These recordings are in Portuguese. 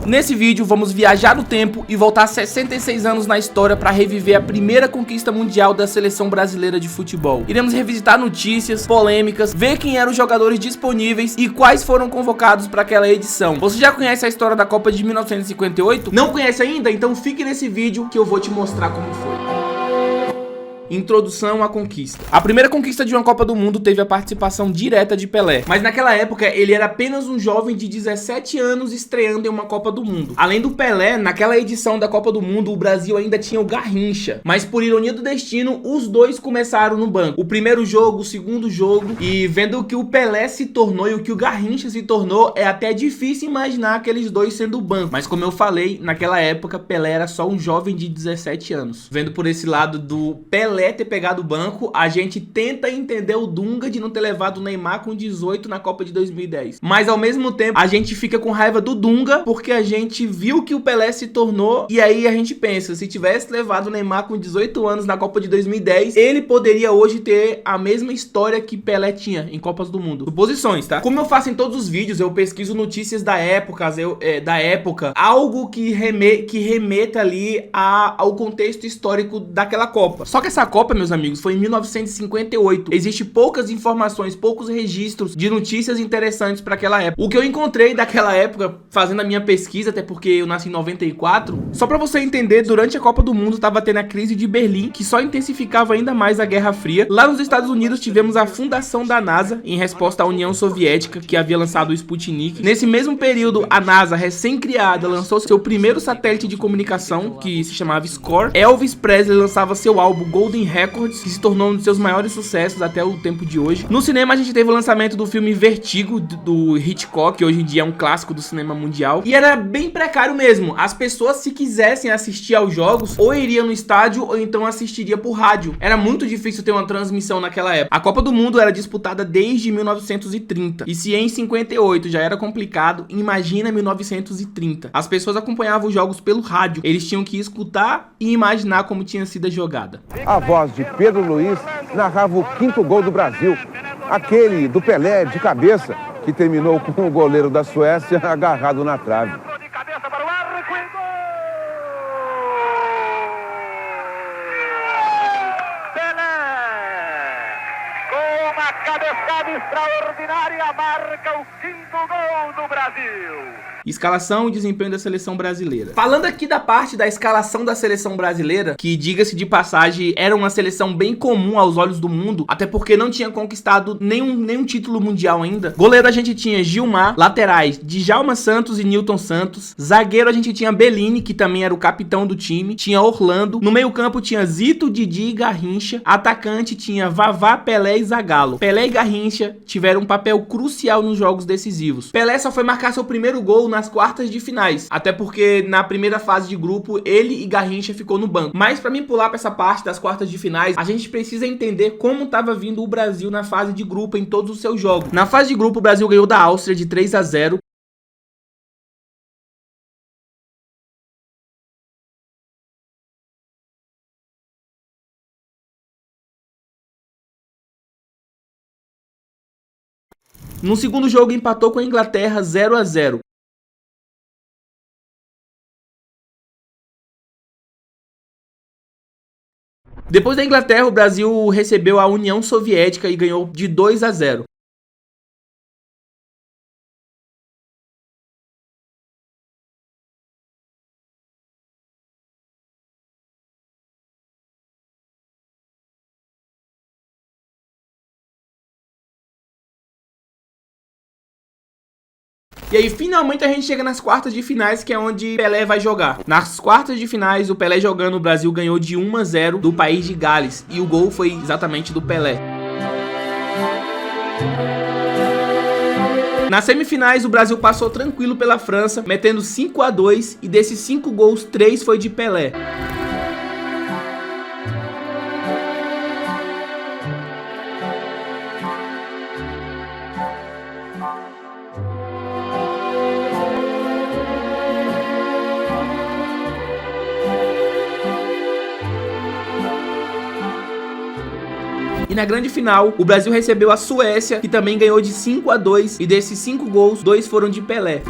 Nesse vídeo vamos viajar no tempo e voltar 66 anos na história para reviver a primeira conquista mundial da seleção brasileira de futebol. Iremos revisitar notícias, polêmicas, ver quem eram os jogadores disponíveis e quais foram convocados para aquela edição. Você já conhece a história da Copa de 1958? Não conhece ainda? Então fique nesse vídeo que eu vou te mostrar como foi. Introdução à conquista. A primeira conquista de uma Copa do Mundo teve a participação direta de Pelé, mas naquela época ele era apenas um jovem de 17 anos estreando em uma Copa do Mundo. Além do Pelé, naquela edição da Copa do Mundo o Brasil ainda tinha o Garrincha, mas por ironia do destino os dois começaram no banco. O primeiro jogo, o segundo jogo, e vendo o que o Pelé se tornou e o que o Garrincha se tornou, é até difícil imaginar aqueles dois sendo o banco. Mas como eu falei, naquela época Pelé era só um jovem de 17 anos. Vendo por esse lado do Pelé ter pegado o banco, a gente tenta entender o Dunga de não ter levado o Neymar com 18 na Copa de 2010. Mas ao mesmo tempo, a gente fica com raiva do Dunga porque a gente viu que o Pelé se tornou, e aí a gente pensa, se tivesse levado o Neymar com 18 anos na Copa de 2010, ele poderia hoje ter a mesma história que Pelé tinha em Copas do Mundo. Suposições, tá? Como eu faço em todos os vídeos, eu pesquiso notícias da época, algo que remeta ali ao contexto histórico daquela Copa. Só que essa Copa, meus amigos, foi em 1958. Existe poucas informações, poucos registros de notícias interessantes para aquela época. O que eu encontrei daquela época, fazendo a minha pesquisa, até porque eu nasci em 94, só para você entender, durante a Copa do Mundo estava tendo a crise de Berlim, que só intensificava ainda mais a Guerra Fria. Lá nos Estados Unidos tivemos a fundação da NASA, em resposta à União Soviética, que havia lançado o Sputnik. Nesse mesmo período, a NASA, recém-criada, lançou seu primeiro satélite de comunicação, que se chamava SCORE. Elvis Presley lançava seu álbum Golden Records, que se tornou um dos seus maiores sucessos até o tempo de hoje. No cinema a gente teve o lançamento do filme Vertigo, do Hitchcock, que hoje em dia é um clássico do cinema mundial, e era bem precário mesmo. As pessoas, se quisessem assistir aos jogos, ou iriam no estádio ou então assistiria por rádio. Era muito difícil ter uma transmissão naquela época. A Copa do Mundo era disputada desde 1930, e se em 58 já era complicado, imagina 1930. As pessoas acompanhavam os jogos pelo rádio, eles tinham que escutar e imaginar como tinha sido a jogada. A voz de Pedro Luiz narrava o 5º gol do Brasil, aquele do Pelé de cabeça, que terminou com o goleiro da Suécia agarrado na trave. Com uma cabeçada extraordinária, marca o 5º gol do Brasil. Escalação e desempenho da seleção brasileira. Falando aqui da parte da escalação da seleção brasileira, que, diga-se de passagem, era uma seleção bem comum aos olhos do mundo, até porque não tinha conquistado nenhum título mundial ainda. Goleiro a gente tinha Gilmar, laterais Djalma Santos e Nilton Santos, zagueiro a gente tinha Bellini, que também era o capitão do time, tinha Orlando, no meio campo tinha Zito, Didi e Garrincha, atacante tinha Vavá, Pelé e Zagallo. Pelé e Garrincha tiveram um papel crucial nos jogos decisivos. Pelé só foi marcar seu primeiro gol nas quartas de finais, até porque na primeira fase de grupo ele e Garrincha ficou no banco. Mas para mim pular para essa parte das quartas de finais, a gente precisa entender como estava vindo o Brasil na fase de grupo em todos os seus jogos. Na fase de grupo o Brasil ganhou da Áustria de 3-0. No segundo jogo empatou com a Inglaterra 0-0. Depois da Inglaterra, o Brasil recebeu a União Soviética e ganhou de 2-0. E aí finalmente a gente chega nas quartas de finais, que é onde Pelé vai jogar. Nas quartas de finais, o Pelé jogando, o Brasil ganhou de 1-0 do país de Gales, e o gol foi exatamente do Pelé. Nas semifinais, o Brasil passou tranquilo pela França, metendo 5-2, e desses 5 gols, 3 foi de Pelé. E na grande final, o Brasil recebeu a Suécia, que também ganhou de 5-2, e desses 5 gols, 2 foram de Pelé.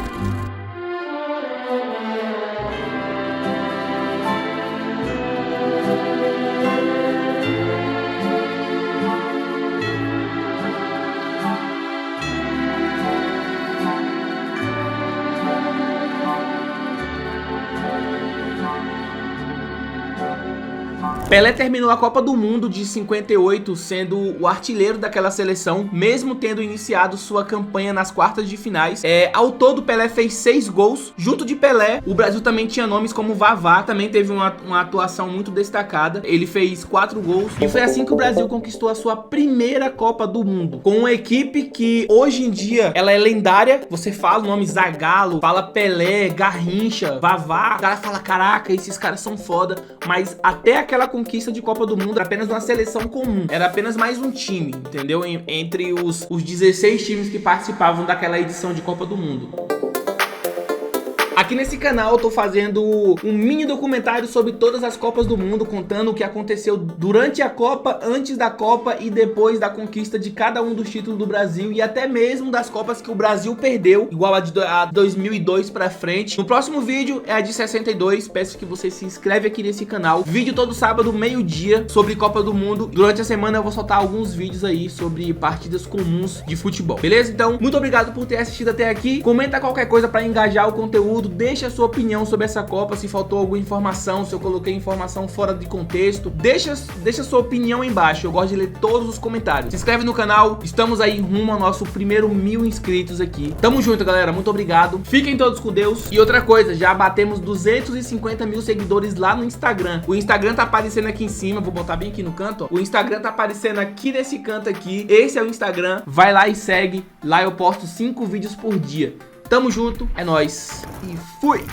Pelé terminou a Copa do Mundo de 58 sendo o artilheiro daquela seleção, mesmo tendo iniciado sua campanha nas quartas de finais. Ao todo, Pelé fez 6 gols. Junto de Pelé, o Brasil também tinha nomes como Vavá, também teve uma atuação muito destacada. Ele fez 4 gols e foi assim que o Brasil conquistou a sua primeira Copa do Mundo, com uma equipe que hoje em dia ela é lendária. Você fala o nome Zagallo, fala Pelé, Garrincha, Vavá, o cara fala, caraca, esses caras são foda, mas até aquela conquista de Copa do Mundo era apenas uma seleção comum, era apenas mais um time, entendeu? Entre os 16 times que participavam daquela edição de Copa do Mundo. Aqui nesse canal eu tô fazendo um mini documentário sobre todas as Copas do Mundo, contando o que aconteceu durante a Copa, antes da Copa e depois da conquista de cada um dos títulos do Brasil, e até mesmo das Copas que o Brasil perdeu, igual a de 2002 pra frente. No próximo vídeo é a de 62, peço que você se inscreve aqui nesse canal. Vídeo todo sábado, meio-dia, sobre Copa do Mundo. Durante a semana eu vou soltar alguns vídeos aí sobre partidas comuns de futebol, beleza? Então, muito obrigado por ter assistido até aqui. Comenta qualquer coisa pra engajar o conteúdo. Deixa a sua opinião sobre essa Copa, se faltou alguma informação, se eu coloquei informação fora de contexto. Deixa a sua opinião aí embaixo, eu gosto de ler todos os comentários. Se inscreve no canal, estamos aí rumo ao nosso primeiro 1000 inscritos aqui. Tamo junto, galera, muito obrigado. Fiquem todos com Deus. E outra coisa, já batemos 250 mil seguidores lá no Instagram. O Instagram tá aparecendo aqui em cima, vou botar bem aqui no canto, ó. O Instagram tá aparecendo aqui nesse canto aqui. Esse é o Instagram, vai lá e segue. Lá eu posto 5 vídeos por dia. Tamo junto, é nóis e fui!